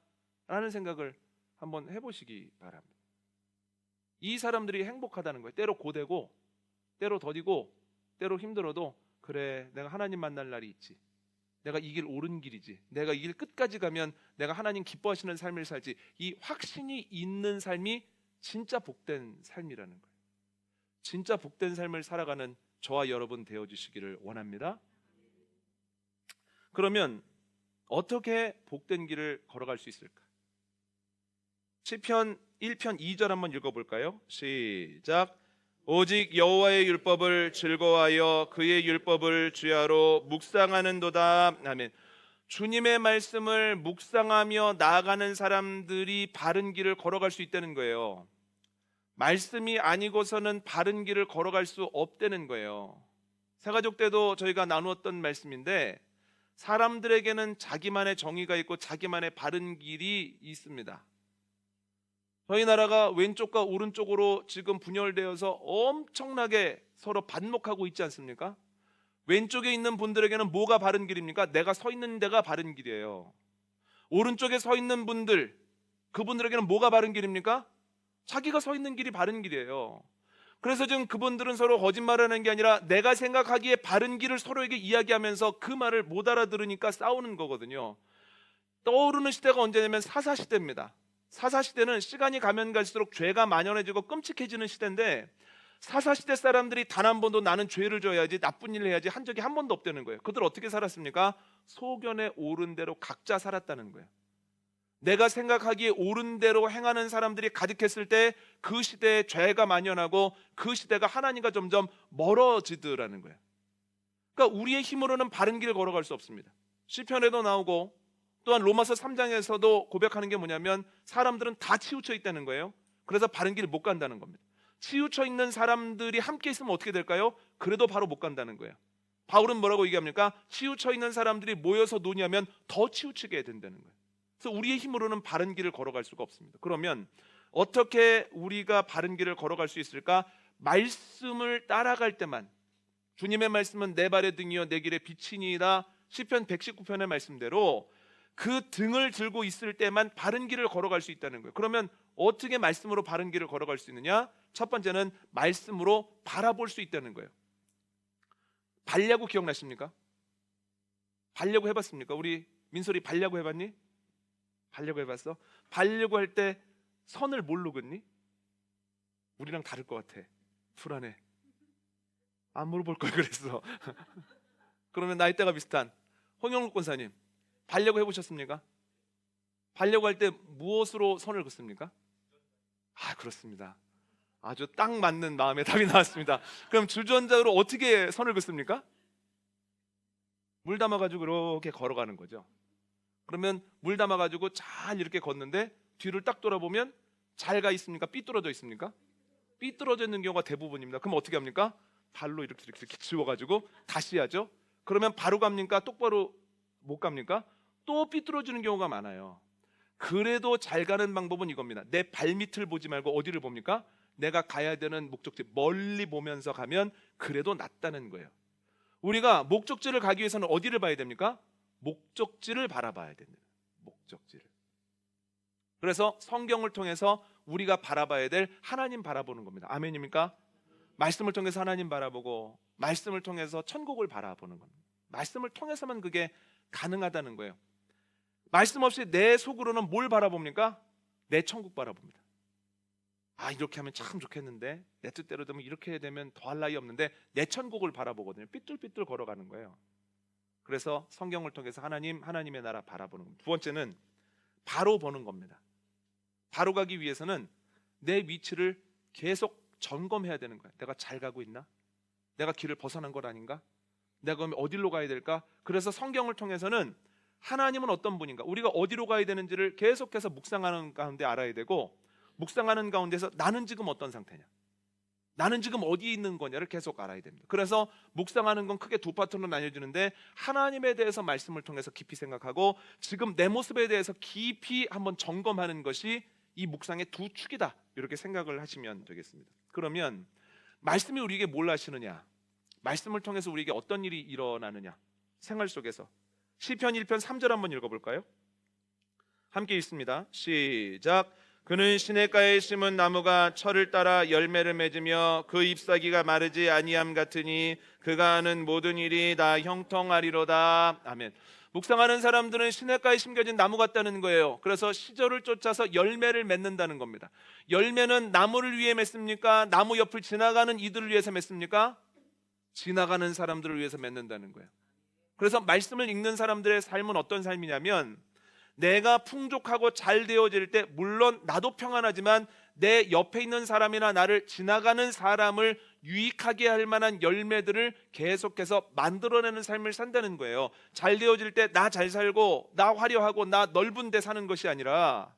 라는 생각을 한번 해보시기 바랍니다. 이 사람들이 행복하다는 거예요. 때로 고되고 때로 더디고 때로 힘들어도, 그래 내가 하나님 만날 날이 있지, 내가 이 길 옳은 길이지, 내가 이 길 끝까지 가면 내가 하나님 기뻐하시는 삶을 살지, 이 확신이 있는 삶이 진짜 복된 삶이라는 거예요. 진짜 복된 삶을 살아가는 저와 여러분 되어주시기를 원합니다. 그러면 어떻게 복된 길을 걸어갈 수 있을까? 시편 1편 2절 한번 읽어볼까요? 시작. 오직 여호와의 율법을 즐거워하여 그의 율법을 주야로 묵상하는도다. 아멘. 주님의 말씀을 묵상하며 나아가는 사람들이 바른 길을 걸어갈 수 있다는 거예요. 말씀이 아니고서는 바른 길을 걸어갈 수 없다는 거예요. 새가족 때도 저희가 나누었던 말씀인데, 사람들에게는 자기만의 정의가 있고 자기만의 바른 길이 있습니다. 저희 나라가 왼쪽과 오른쪽으로 지금 분열되어서 엄청나게 서로 반목하고 있지 않습니까? 왼쪽에 있는 분들에게는 뭐가 바른 길입니까? 내가 서 있는 데가 바른 길이에요. 오른쪽에 서 있는 분들, 그분들에게는 뭐가 바른 길입니까? 자기가 서 있는 길이 바른 길이에요. 그래서 지금 그분들은 서로 거짓말하는 게 아니라 내가 생각하기에 바른 길을 서로에게 이야기하면서 그 말을 못 알아들으니까 싸우는 거거든요. 떠오르는 시대가 언제냐면 사사시대입니다. 사사시대는 시간이 가면 갈수록 죄가 만연해지고 끔찍해지는 시대인데, 사사시대 사람들이 단 한 번도 나는 죄를 져야지, 나쁜 일을 해야지 한 적이 한 번도 없다는 거예요. 그들 어떻게 살았습니까? 소견에 옳은 대로 각자 살았다는 거예요. 내가 생각하기에 옳은 대로 행하는 사람들이 가득했을 때 그 시대에 죄가 만연하고 그 시대가 하나님과 점점 멀어지더라는 거예요. 그러니까 우리의 힘으로는 바른 길을 걸어갈 수 없습니다. 시편에도 나오고 또한 로마서 3장에서도 고백하는 게 뭐냐면 사람들은 다 치우쳐 있다는 거예요. 그래서 바른 길을 못 간다는 겁니다. 치우쳐 있는 사람들이 함께 있으면 어떻게 될까요? 그래도 바로 못 간다는 거예요. 바울은 뭐라고 얘기합니까? 치우쳐 있는 사람들이 모여서 논의하면 더 치우치게 된다는 거예요. 그래서 우리의 힘으로는 바른 길을 걸어갈 수가 없습니다. 그러면 어떻게 우리가 바른 길을 걸어갈 수 있을까? 말씀을 따라갈 때만, 주님의 말씀은 내 발의 등이요 내 길의 빛이니이다, 시편 119편의 말씀대로 그 등을 들고 있을 때만 바른 길을 걸어갈 수 있다는 거예요. 그러면 어떻게 말씀으로 바른 길을 걸어갈 수 있느냐? 첫 번째는 말씀으로 바라볼 수 있다는 거예요. 발야구 기억나십니까? 발야구 해봤습니까? 우리 민솔이 발야구 해봤니? 발야구 해봤어? 발야구 할 때 선을 뭘로 긋니? 우리랑 다를 것 같아. 불안해. 안 물어볼 걸 그랬어. 그러면 나이대가 비슷한 홍영록 권사님, 발야구 해보셨습니까? 발야구 할 때 무엇으로 선을 긋습니까? 아, 그렇습니다. 아주 딱 맞는 마음의 답이 나왔습니다. 그럼 주전자로 어떻게 선을 긋습니까? 물 담아가지고 이렇게 걸어가는 거죠. 그러면 물 담아가지고 잘 이렇게 걷는데 뒤를 딱 돌아보면 잘 가 있습니까? 삐뚤어져 있습니까? 삐뚤어져 있는 경우가 대부분입니다. 그럼 어떻게 합니까? 발로 이렇게 지워가지고 다시 하죠. 그러면 바로 갑니까? 똑바로 못 갑니까? 또 삐뚤어지는 경우가 많아요. 그래도 잘 가는 방법은 이겁니다. 내 발밑을 보지 말고 어디를 봅니까? 내가 가야 되는 목적지 멀리 보면서 가면 그래도 낫다는 거예요. 우리가 목적지를 가기 위해서는 어디를 봐야 됩니까? 목적지를 바라봐야 됩니다. 목적지를. 그래서 성경을 통해서 우리가 바라봐야 될 하나님 바라보는 겁니다. 아멘입니까? 말씀을 통해서 하나님 바라보고 말씀을 통해서 천국을 바라보는 겁니다. 말씀을 통해서만 그게 가능하다는 거예요. 말씀 없이 내 속으로는 뭘 바라봅니까? 내 천국 바라봅니다. 아, 이렇게 하면 참 좋겠는데, 내 뜻대로 되면 이렇게 되면 더할 나위 없는데, 내 천국을 바라보거든요. 삐뚤삐뚤 걸어가는 거예요. 그래서 성경을 통해서 하나님의 나라 바라보는 겁니다. 두 번째는 바로 보는 겁니다. 바로 가기 위해서는 내 위치를 계속 점검해야 되는 거예요. 내가 잘 가고 있나? 내가 길을 벗어난 것 아닌가? 내가 그러면 어디로 가야 될까? 그래서 성경을 통해서는 하나님은 어떤 분인가? 우리가 어디로 가야 되는지를 계속해서 묵상하는 가운데 알아야 되고, 묵상하는 가운데서 나는 지금 어떤 상태냐? 나는 지금 어디에 있는 거냐를 계속 알아야 됩니다. 그래서 묵상하는 건 크게 두 파트로 나뉘어지는데, 하나님에 대해서 말씀을 통해서 깊이 생각하고 지금 내 모습에 대해서 깊이 한번 점검하는 것이 이 묵상의 두 축이다, 이렇게 생각을 하시면 되겠습니다. 그러면 말씀이 우리에게 뭘 하시느냐? 말씀을 통해서 우리에게 어떤 일이 일어나느냐? 생활 속에서 시편 1편 3절 한번 읽어볼까요? 함께 읽습니다. 시작. 그는 시냇가에 심은 나무가 철을 따라 열매를 맺으며 그 잎사귀가 마르지 아니함 같으니 그가 하는 모든 일이 다 형통하리로다. 아멘. 묵상하는 사람들은 시냇가에 심겨진 나무 같다는 거예요. 그래서 시절을 쫓아서 열매를 맺는다는 겁니다. 열매는 나무를 위해 맺습니까? 나무 옆을 지나가는 이들을 위해서 맺습니까? 지나가는 사람들을 위해서 맺는다는 거예요. 그래서 말씀을 읽는 사람들의 삶은 어떤 삶이냐면, 내가 풍족하고 잘 되어질 때 물론 나도 평안하지만 내 옆에 있는 사람이나 나를 지나가는 사람을 유익하게 할 만한 열매들을 계속해서 만들어내는 삶을 산다는 거예요. 잘 되어질 때 나 잘 살고 나 화려하고 나 넓은 데 사는 것이 아니라,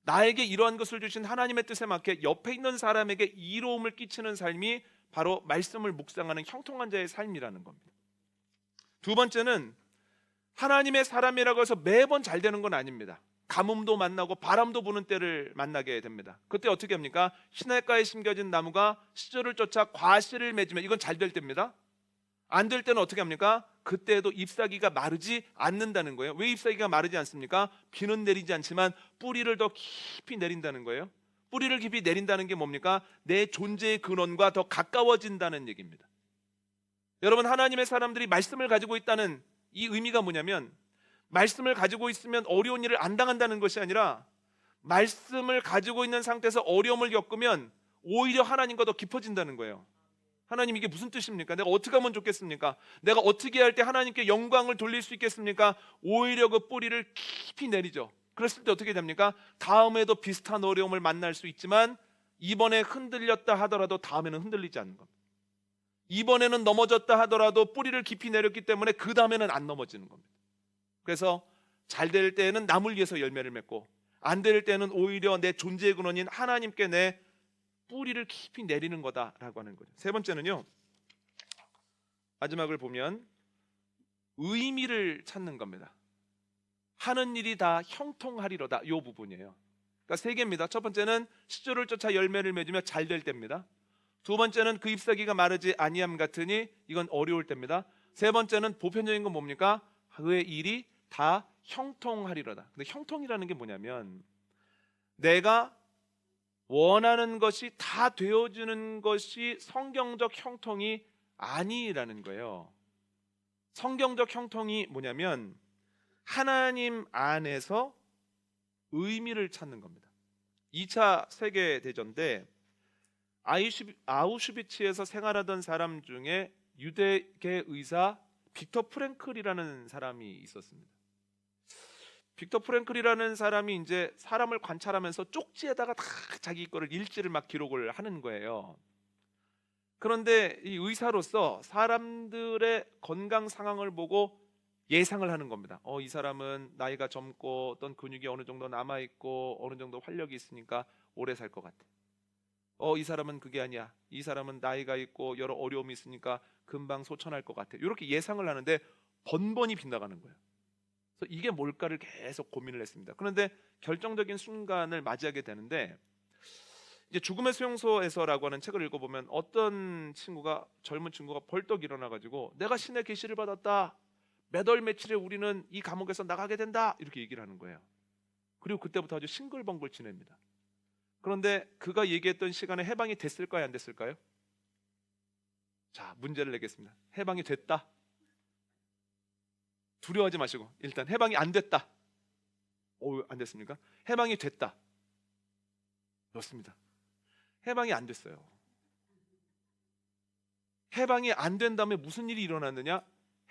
나에게 이러한 것을 주신 하나님의 뜻에 맞게 옆에 있는 사람에게 이로움을 끼치는 삶이 바로 말씀을 묵상하는 형통한 자의 삶이라는 겁니다. 두 번째는 하나님의 사람이라고 해서 매번 잘 되는 건 아닙니다. 가뭄도 만나고 바람도 부는 때를 만나게 됩니다. 그때 어떻게 합니까? 시냇가에 심겨진 나무가 시절을 쫓아 과실을 맺으면 이건 잘 될 때입니다. 안 될 때는 어떻게 합니까? 그때도 잎사귀가 마르지 않는다는 거예요. 왜 잎사귀가 마르지 않습니까? 비는 내리지 않지만 뿌리를 더 깊이 내린다는 거예요. 뿌리를 깊이 내린다는 게 뭡니까? 내 존재의 근원과 더 가까워진다는 얘기입니다. 여러분, 하나님의 사람들이 말씀을 가지고 있다는 이 의미가 뭐냐면, 말씀을 가지고 있으면 어려운 일을 안 당한다는 것이 아니라, 말씀을 가지고 있는 상태에서 어려움을 겪으면 오히려 하나님과 더 깊어진다는 거예요. 하나님, 이게 무슨 뜻입니까? 내가 어떻게 하면 좋겠습니까? 내가 어떻게 할 때 하나님께 영광을 돌릴 수 있겠습니까? 오히려 그 뿌리를 깊이 내리죠. 그랬을 때 어떻게 됩니까? 다음에도 비슷한 어려움을 만날 수 있지만 이번에 흔들렸다 하더라도 다음에는 흔들리지 않는 겁니다. 이번에는 넘어졌다 하더라도 뿌리를 깊이 내렸기 때문에 그 다음에는 안 넘어지는 겁니다. 그래서 잘 될 때에는 남을 위해서 열매를 맺고, 안 될 때는 오히려 내 존재의 근원인 하나님께 내 뿌리를 깊이 내리는 거다라고 하는 거죠. 세 번째는요, 마지막을 보면 의미를 찾는 겁니다. 하는 일이 다 형통하리로다, 이 부분이에요. 그러니까 세 개입니다. 첫 번째는 시절을 쫓아 열매를 맺으며 잘 될 때입니다. 두 번째는 그 잎사귀가 마르지 아니함 같으니, 이건 어려울 때입니다. 세 번째는 보편적인 건 뭡니까? 그의 일이 다 형통하리로다. 근데 형통이라는 게 뭐냐면, 내가 원하는 것이 다 되어주는 것이 성경적 형통이 아니라는 거예요. 성경적 형통이 뭐냐면, 하나님 안에서 의미를 찾는 겁니다. 2차 세계대전 때 아우슈비츠에서 생활하던 사람 중에 유대계 의사 빅터 프랭클이라는 사람이 있었습니다. 빅터 프랭클이라는 사람이 이제 사람을 관찰하면서 쪽지에다가 다 자기 거를 일지를 막 기록을 하는 거예요. 그런데 이 의사로서 사람들의 건강 상황을 보고 예상을 하는 겁니다. 이 사람은 나이가 젊고 어떤 근육이 어느 정도 남아 있고 어느 정도 활력이 있으니까 오래 살 것 같아. 이 사람은 그게 아니야. 이 사람은 나이가 있고 여러 어려움이 있으니까 금방 소천할 것 같아. 이렇게 예상을 하는데 번번이 빗나가는 거예요. 그래서 이게 뭘까를 계속 고민을 했습니다. 그런데 결정적인 순간을 맞이하게 되는데, 이제 죽음의 수용소에서라고 하는 책을 읽어보면 어떤 친구가, 젊은 친구가 벌떡 일어나가지고 내가 신의 계시를 받았다, 몇 월 며칠에 우리는 이 감옥에서 나가게 된다, 이렇게 얘기를 하는 거예요. 그리고 그때부터 아주 싱글벙글 지냅니다. 그런데 그가 얘기했던 시간에 해방이 됐을까요, 안 됐을까요? 자, 문제를 내겠습니다. 해방이 됐다. 두려워하지 마시고 일단 해방이 안 됐다. 안 됐습니까? 해방이 됐다. 그렇습니다. 해방이 안 됐어요. 해방이 안 된 다음에 무슨 일이 일어났느냐?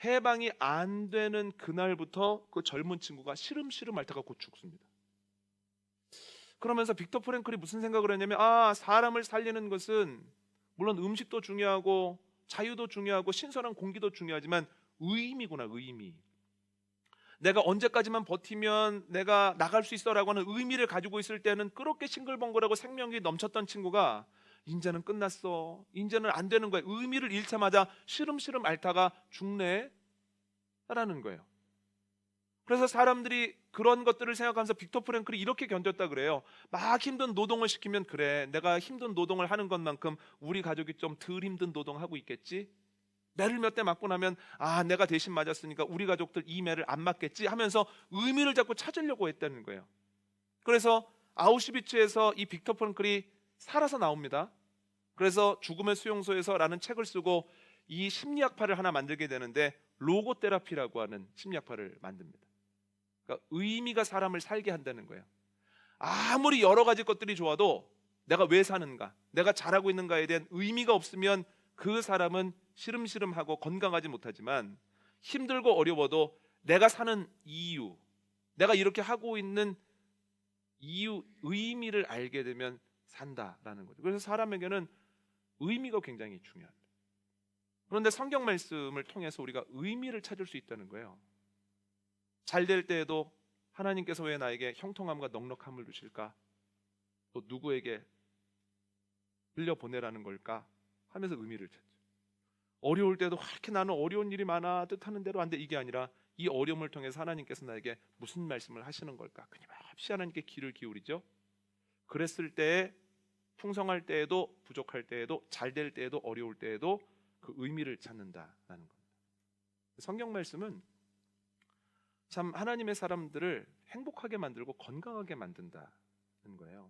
해방이 안 되는 그날부터 그 젊은 친구가 시름시름 앓다가 곧 죽습니다. 그러면서 빅터 프랭클이 무슨 생각을 했냐면, 사람을 살리는 것은 물론 음식도 중요하고 자유도 중요하고 신선한 공기도 중요하지만 의미구나, 의미. 내가 언제까지만 버티면 내가 나갈 수 있어라고 하는 의미를 가지고 있을 때는 그렇게 싱글벙글하고 생명력이 넘쳤던 친구가 이제는 끝났어, 이제는 안 되는 거야, 의미를 잃자마자 시름시름 앓다가 죽네 라는 거예요. 그래서 사람들이 그런 것들을 생각하면서 빅터 프랭클이 이렇게 견뎠다 그래요. 막 힘든 노동을 시키면, 그래, 내가 힘든 노동을 하는 것만큼 우리 가족이 좀 덜 힘든 노동하고 있겠지, 매를 몇 대 맞고 나면 내가 대신 맞았으니까 우리 가족들 이 매를 안 맞겠지 하면서 의미를 자꾸 찾으려고 했다는 거예요. 그래서 아우슈비츠에서 이 빅터 프랭클이 살아서 나옵니다. 그래서 죽음의 수용소에서 라는 책을 쓰고 이 심리학파를 하나 만들게 되는데, 로고테라피라고 하는 심리학파를 만듭니다. 그러니까 의미가 사람을 살게 한다는 거예요. 아무리 여러 가지 것들이 좋아도 내가 왜 사는가, 내가 잘하고 있는가에 대한 의미가 없으면 그 사람은 시름시름하고 건강하지 못하지만, 힘들고 어려워도 내가 사는 이유, 내가 이렇게 하고 있는 이유, 의미를 알게 되면 산다라는 거죠. 그래서 사람에게는 의미가 굉장히 중요합니다. 그런데 성경 말씀을 통해서 우리가 의미를 찾을 수 있다는 거예요. 잘 될 때에도 하나님께서 왜 나에게 형통함과 넉넉함을 주실까? 또 누구에게 흘려보내라는 걸까? 하면서 의미를 찾죠. 어려울 때도 이렇게 나는 어려운 일이 많아, 뜻하는 대로 안 돼, 이게 아니라 이 어려움을 통해서 하나님께서 나에게 무슨 말씀을 하시는 걸까? 끊임없이 하나님께 귀를 기울이죠. 그랬을 때에, 풍성할 때에도 부족할 때에도, 잘 될 때에도 어려울 때에도 그 의미를 찾는다라는 겁니다. 성경 말씀은 참 하나님의 사람들을 행복하게 만들고 건강하게 만든다는 거예요.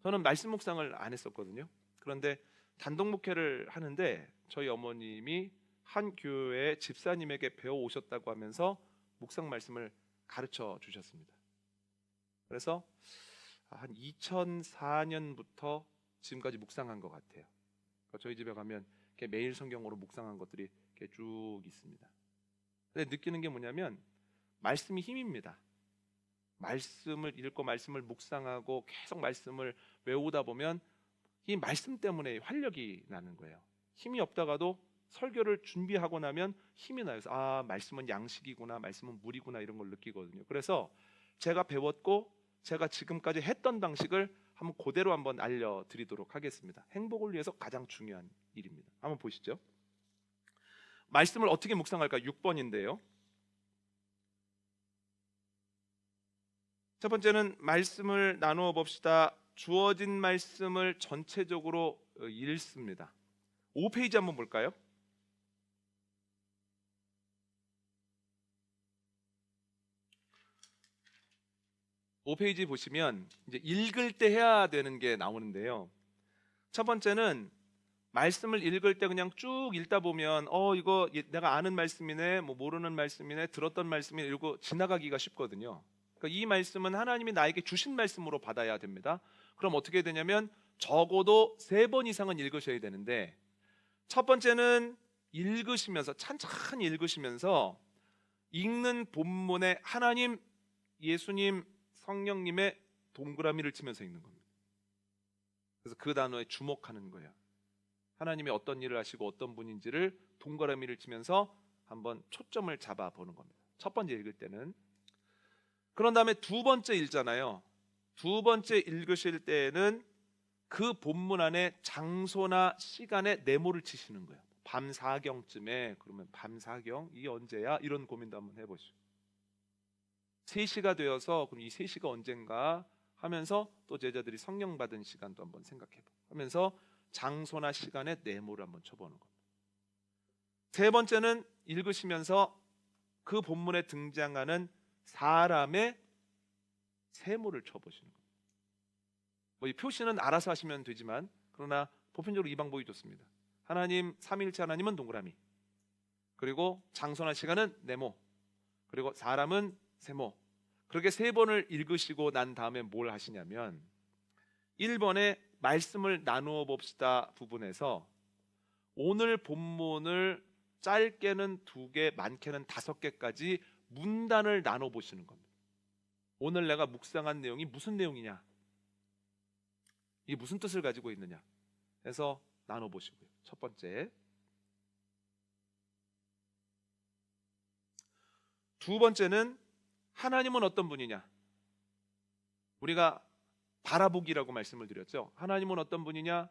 저는 말씀 묵상을 안 했었거든요. 그런데 단독 목회를 하는데 저희 어머님이 한 교회 집사님에게 배워 오셨다고 하면서 묵상 말씀을 가르쳐 주셨습니다. 그래서 한 2004년부터 지금까지 묵상한 것 같아요. 그러니까 저희 집에 가면 이렇게 매일 성경으로 묵상한 것들이 이렇게 쭉 있습니다. 근데 느끼는 게 뭐냐면, 말씀이 힘입니다. 말씀을 읽고 말씀을 묵상하고 계속 말씀을 외우다 보면 이 말씀 때문에 활력이 나는 거예요. 힘이 없다가도 설교를 준비하고 나면 힘이 나요. 그래서 말씀은 양식이구나, 말씀은 물이구나, 이런 걸 느끼거든요. 그래서 제가 배웠고 제가 지금까지 했던 방식을 그대로 한번 알려드리도록 하겠습니다. 행복을 위해서 가장 중요한 일입니다. 한번 보시죠. 말씀을 어떻게 묵상할까? 6번인데요. 첫 번째는 말씀을 나누어 봅시다. 주어진 말씀을 전체적으로 읽습니다. 5페이지 한번 볼까요? (5페이지) 보시면 이제 읽을 때 해야 되는 게 나오는데요. 첫 번째는 말씀을 읽을 때 그냥 쭉 읽다 보면 이거 내가 아는 말씀이네, 모르는 말씀이네, 들었던 말씀이네, 이러고 지나가기가 쉽거든요. 그러니까 이 말씀은 하나님이 나에게 주신 말씀으로 받아야 됩니다. 그럼 어떻게 되냐면 적어도 3번 이상은 읽으셔야 되는데, 첫 번째는 읽으시면서 찬찬히 읽으시면서 읽는 본문에 하나님, 예수님, 성령님의 동그라미를 치면서 읽는 겁니다. 그래서 그 단어에 주목하는 거예요. 하나님이 어떤 일을 하시고 어떤 분인지를 동그라미를 치면서 한번 초점을 잡아보는 겁니다. 첫 번째 읽을 때는. 그런 다음에 두 번째 읽잖아요. 두 번째 읽으실 때는 그 본문 안에 장소나 시간에 네모를 치시는 거예요. 밤 4경쯤에, 그러면 밤 4경 이게 언제야? 이런 고민도 한번 해보시죠. 3시가 되어서 그럼 이 3시가 언젠가 하면서 또 제자들이 성령 받은 시간도 한번 생각해보고 하면서 장소나 시간에 네모를 한번 쳐보는 겁니다. 세 번째는 읽으시면서 그 본문에 등장하는 사람의 세모를 쳐보시는 겁니다. 이 표시는 알아서 하시면 되지만 그러나 보편적으로 이 방법이 좋습니다. 하나님, 삼위일체 하나님은 동그라미, 그리고 장소나 시간은 네모, 그리고 사람은 세모. 그렇게 3번을 읽으시고 난 다음에 뭘 하시냐면 1번에 말씀을 나누어 봅시다 부분에서 오늘 본문을 짧게는 2개, 많게는 5개까지 문단을 나눠 보시는 겁니다. 오늘 내가 묵상한 내용이 무슨 내용이냐, 이게 무슨 뜻을 가지고 있느냐 해서 나눠 보시고요. 첫 번째. 두 번째는 하나님은 어떤 분이냐, 우리가 바라보기라고 말씀을 드렸죠. 하나님은 어떤 분이냐,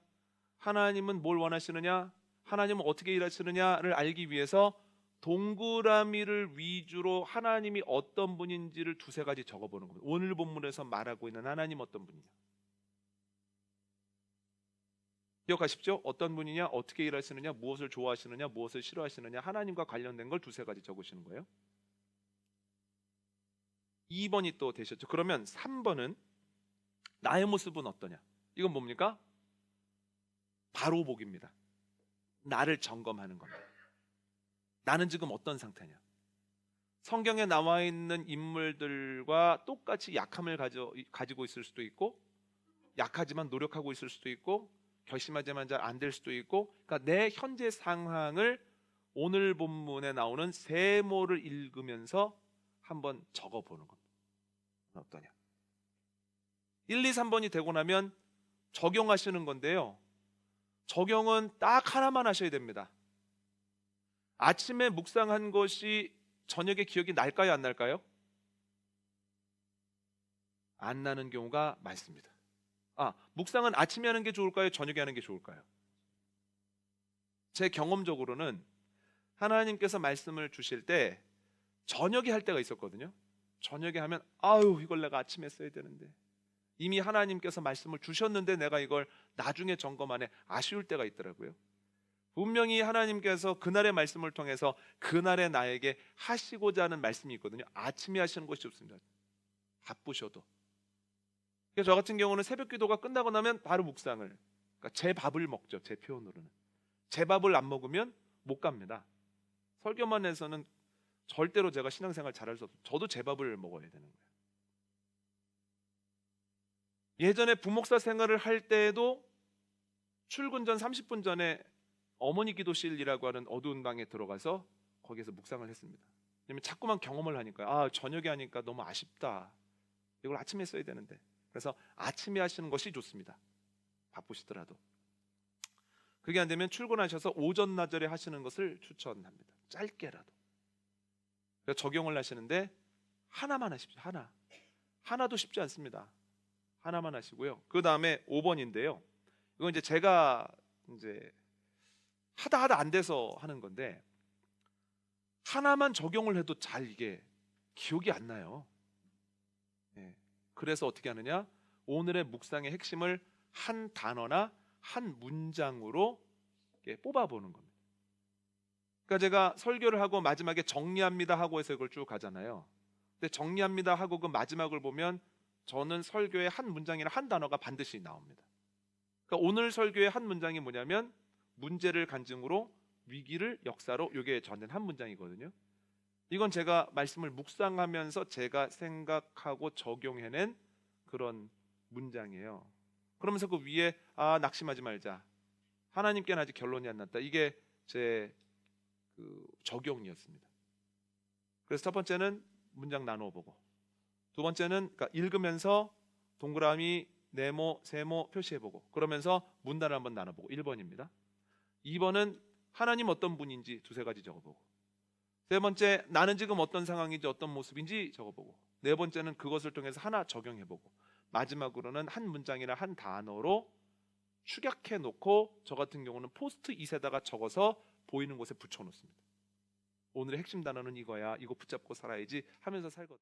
하나님은 뭘 원하시느냐, 하나님은 어떻게 일하시느냐를 알기 위해서 동그라미를 위주로 하나님이 어떤 분인지를 2-3가지 적어보는 겁니다. 오늘 본문에서 말하고 있는 하나님 어떤 분이냐, 기억하십시오. 어떤 분이냐, 어떻게 일하시느냐, 무엇을 좋아하시느냐, 무엇을 싫어하시느냐, 하나님과 관련된 걸 2-3가지 적으시는 거예요. 2번이 또 되셨죠. 그러면 3번은 나의 모습은 어떠냐, 이건 뭡니까? 바로 보기입니다. 나를 점검하는 겁니다. 나는 지금 어떤 상태냐, 성경에 나와 있는 인물들과 똑같이 약함을 가지고 있을 수도 있고, 약하지만 노력하고 있을 수도 있고, 결심하지만 잘 안 될 수도 있고, 그러니까 내 현재 상황을 오늘 본문에 나오는 세모를 읽으면서 한번 적어보는 겁니다. 어떠냐. 1, 2, 3번이 되고 나면 적용하시는 건데요, 적용은 딱 하나만 하셔야 됩니다. 아침에 묵상한 것이 저녁에 기억이 날까요, 안 날까요? 안 나는 경우가 많습니다. 묵상은 아침에 하는 게 좋을까요, 저녁에 하는 게 좋을까요? 제 경험적으로는 하나님께서 말씀을 주실 때 저녁에 할 때가 있었거든요. 저녁에 하면 이걸 내가 아침에 써야 되는데, 이미 하나님께서 말씀을 주셨는데 내가 이걸 나중에 점검하네, 아쉬울 때가 있더라고요. 분명히 하나님께서 그날의 말씀을 통해서 그날의 나에게 하시고자 하는 말씀이 있거든요. 아침에 하시는 것이 좋습니다. 바쁘셔도. 그래서 저 같은 경우는 새벽 기도가 끝나고 나면 바로 묵상을, 그러니까 제 밥을 먹죠. 제 표현으로는 제 밥을 안 먹으면 못 갑니다. 설교만 해서는 절대로 제가 신앙생활 잘할 수 없어요. 저도 제 밥을 먹어야 되는 거예요. 예전에 부목사 생활을 할 때에도 출근 전 30분 전에 어머니 기도실이라고 하는 어두운 방에 들어가서 거기에서 묵상을 했습니다. 왜냐면 자꾸만 경험을 하니까 저녁에 하니까 너무 아쉽다, 이걸 아침에 써야 되는데. 그래서 아침에 하시는 것이 좋습니다. 바쁘시더라도. 그게 안 되면 출근하셔서 오전 나절에 하시는 것을 추천합니다. 짧게라도. 그래서 적용을 하시는데 하나만 하십시오. 하나도 쉽지 않습니다. 하나만 하시고요. 그 다음에 5번인데요. 이건 이제 제가 하다 안 돼서 하는 건데, 하나만 적용을 해도 잘 이게 기억이 안 나요. 그래서 어떻게 하느냐, 오늘의 묵상의 핵심을 한 단어나 한 문장으로 뽑아보는 겁니다. 그러니까 제가 설교를 하고 마지막에 정리합니다 하고 해서 이걸 쭉 가잖아요. 근데 정리합니다 하고 그 마지막을 보면 저는 설교의 한 문장이나 한 단어가 반드시 나옵니다. 그러니까 오늘 설교의 한 문장이 뭐냐면 문제를 간증으로, 위기를 역사로, 이게 저는 한 문장이거든요. 이건 제가 말씀을 묵상하면서 제가 생각하고 적용해낸 그런 문장이에요. 그러면서 그 위에 낙심하지 말자, 하나님께는 아직 결론이 안 났다, 이게 제 적용이었습니다. 그래서 첫 번째는 문장 나누어 보고, 두 번째는 그러니까 읽으면서 동그라미, 네모, 세모 표시해보고, 그러면서 문단을 한번 나눠보고, 1번입니다. 2번은 하나님 어떤 분인지 2-3가지 적어보고, 세 번째, 나는 지금 어떤 상황인지 어떤 모습인지 적어보고, 네 번째는 그것을 통해서 하나 적용해보고, 마지막으로는 한 문장이나 한 단어로 축약해 놓고 저 같은 경우는 포스트잇에다가 적어서 보이는 곳에 붙여 놓습니다. 오늘의 핵심 단어는 이거야. 이거 붙잡고 살아야지 하면서 살거든요.